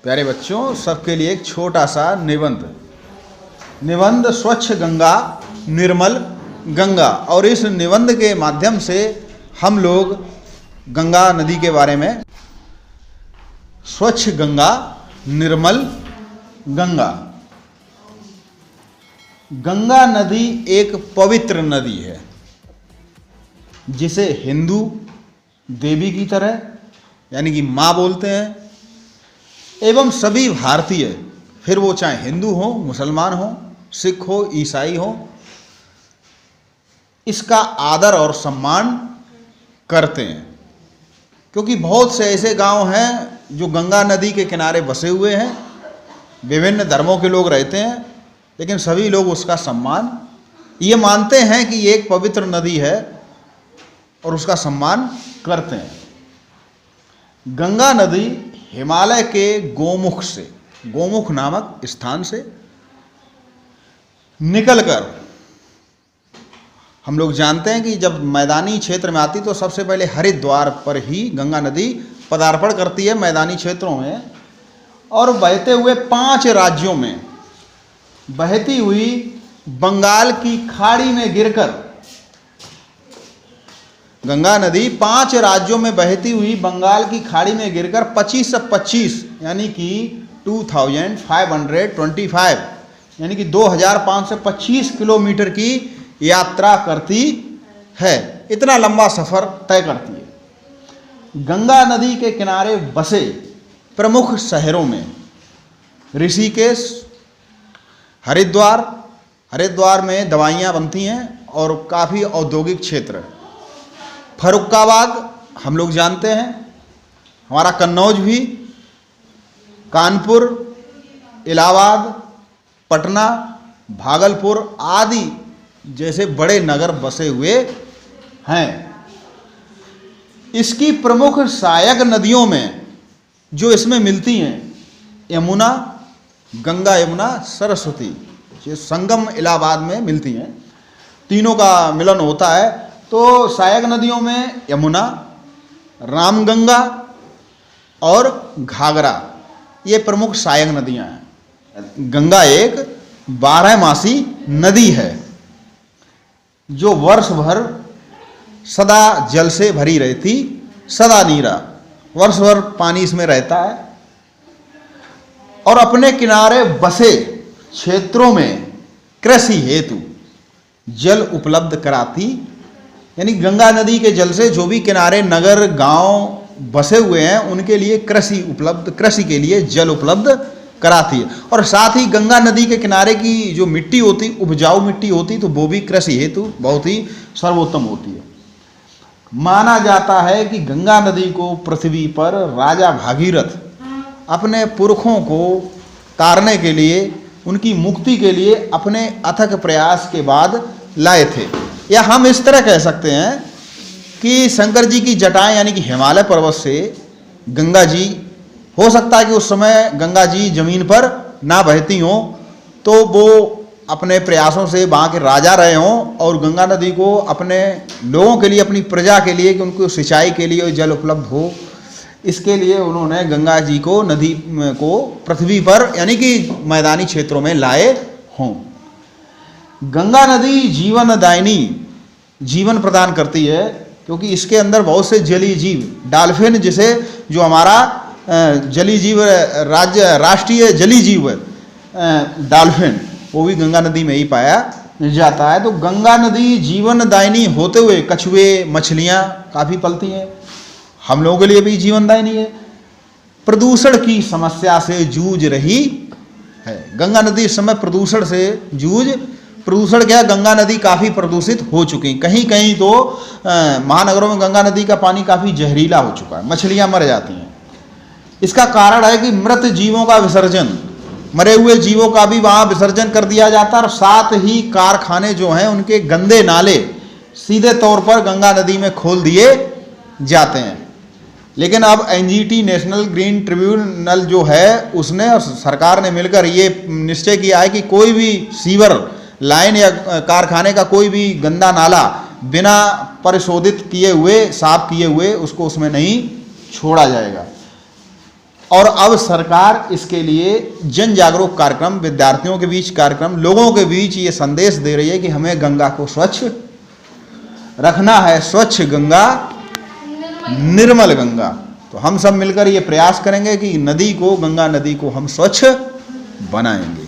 प्यारे बच्चों, सबके लिए एक छोटा सा निबंध स्वच्छ गंगा निर्मल गंगा। और इस निबंध के माध्यम से हम लोग गंगा नदी के बारे में, स्वच्छ गंगा निर्मल गंगा। गंगा नदी एक पवित्र नदी है जिसे हिंदू देवी की तरह यानी कि माँ बोलते हैं, एवं सभी भारतीय, फिर वो चाहे हिंदू हो, मुसलमान हो, सिख हो, ईसाई हो, इसका आदर और सम्मान करते हैं। क्योंकि बहुत से ऐसे गांव हैं जो गंगा नदी के किनारे बसे हुए हैं, विभिन्न धर्मों के लोग रहते हैं, लेकिन सभी लोग उसका सम्मान ये मानते हैं कि ये एक पवित्र नदी है और उसका सम्मान करते हैं। गंगा नदी हिमालय के गोमुख से, गोमुख नामक स्थान से निकलकर, हम लोग जानते हैं कि जब मैदानी क्षेत्र में आती तो सबसे पहले हरिद्वार पर ही गंगा नदी पदार्पण करती है, मैदानी क्षेत्रों में, और बहते हुए 5 राज्यों में बहती हुई बंगाल की खाड़ी में गिरकर, गंगा नदी 5 राज्यों में बहती हुई बंगाल की खाड़ी में गिरकर 25 से 25 यानी कि 2525 यानी कि 2525 किलोमीटर की यात्रा करती है। इतना लंबा सफर तय करती है। गंगा नदी के किनारे बसे प्रमुख शहरों में ऋषिकेश, हरिद्वार में दवाइयाँ बनती हैं और काफ़ी औद्योगिक क्षेत्र, फर्रुखाबाद हम लोग जानते हैं, हमारा कन्नौज भी, कानपुर, इलाहाबाद, पटना, भागलपुर आदि जैसे बड़े नगर बसे हुए हैं। इसकी प्रमुख सहायक नदियों में जो इसमें मिलती हैं, यमुना, गंगा, यमुना, सरस्वती, ये संगम इलाहाबाद में मिलती हैं, तीनों का मिलन होता है। तो सहायक नदियों में यमुना, रामगंगा और घाघरा, ये प्रमुख सहायक नदियां हैं। गंगा एक 12मासी नदी है जो वर्ष भर सदा जल से भरी रहती, सदा नीरा, वर्ष भर पानी इसमें रहता है। और अपने किनारे बसे क्षेत्रों में कृषि हेतु जल उपलब्ध कराती, यानी गंगा नदी के जल से जो भी किनारे नगर गांव बसे हुए हैं उनके लिए कृषि के लिए जल उपलब्ध कराती है। और साथ ही गंगा नदी के किनारे की जो मिट्टी होती, उपजाऊ मिट्टी होती, तो वो भी कृषि हेतु बहुत ही सर्वोत्तम होती है। माना जाता है कि गंगा नदी को पृथ्वी पर राजा भागीरथ अपने पुरखों को तारने के लिए, उनकी मुक्ति के लिए अपने अथक प्रयास के बाद लाए थे। या हम इस तरह कह सकते हैं कि शंकर जी की जटाएं यानी कि हिमालय पर्वत से गंगा जी, हो सकता है कि उस समय गंगा जी जमीन पर ना बहती हों, तो वो अपने प्रयासों से वहाँ के राजा रहे हों और गंगा नदी को अपने लोगों के लिए, अपनी प्रजा के लिए, कि उनको सिंचाई के लिए जल उपलब्ध हो, इसके लिए उन्होंने गंगा जी को, नदी को पृथ्वी पर यानी कि मैदानी क्षेत्रों में लाए हों। गंगा नदी जीवनदायिनी, जीवन प्रदान करती है, क्योंकि इसके अंदर बहुत से जलीय जीव, डॉल्फिन जिसे, जो हमारा जलीय जीव, राष्ट्रीय जलीय जीव डॉल्फिन, वो भी गंगा नदी में ही पाया जाता है। तो गंगा नदी जीवनदायिनी होते हुए कछुए, मछलियाँ काफ़ी पलती हैं, हम लोगों के लिए भी जीवनदायिनी है। प्रदूषण की समस्या से जूझ रही है गंगा नदी इस समय, प्रदूषण से प्रदूषण क्या, गंगा नदी काफ़ी प्रदूषित हो चुकी, कहीं कहीं तो महानगरों में गंगा नदी का पानी काफ़ी जहरीला हो चुका है, मछलियाँ मर जाती हैं। इसका कारण है कि मृत जीवों का विसर्जन, मरे हुए जीवों का भी वहाँ विसर्जन कर दिया जाता है, और साथ ही कारखाने जो हैं उनके गंदे नाले सीधे तौर पर गंगा नदी में खोल दिए जाते हैं। लेकिन अब एनजीटी, नेशनल ग्रीन ट्रिब्यूनल जो है, उसने और सरकार ने मिलकर ये निश्चय किया है कि कोई भी सीवर लाइन या कारखाने का कोई भी गंदा नाला बिना परिशोधित किए हुए, साफ किए हुए, उसको उसमें नहीं छोड़ा जाएगा। और अब सरकार इसके लिए जन जागरूक कार्यक्रम, विद्यार्थियों के बीच कार्यक्रम, लोगों के बीच ये संदेश दे रही है कि हमें गंगा को स्वच्छ रखना है। स्वच्छ गंगा निर्मल गंगा। तो हम सब मिलकर ये प्रयास करेंगे कि नदी को, गंगा नदी को हम स्वच्छ बनाएंगे।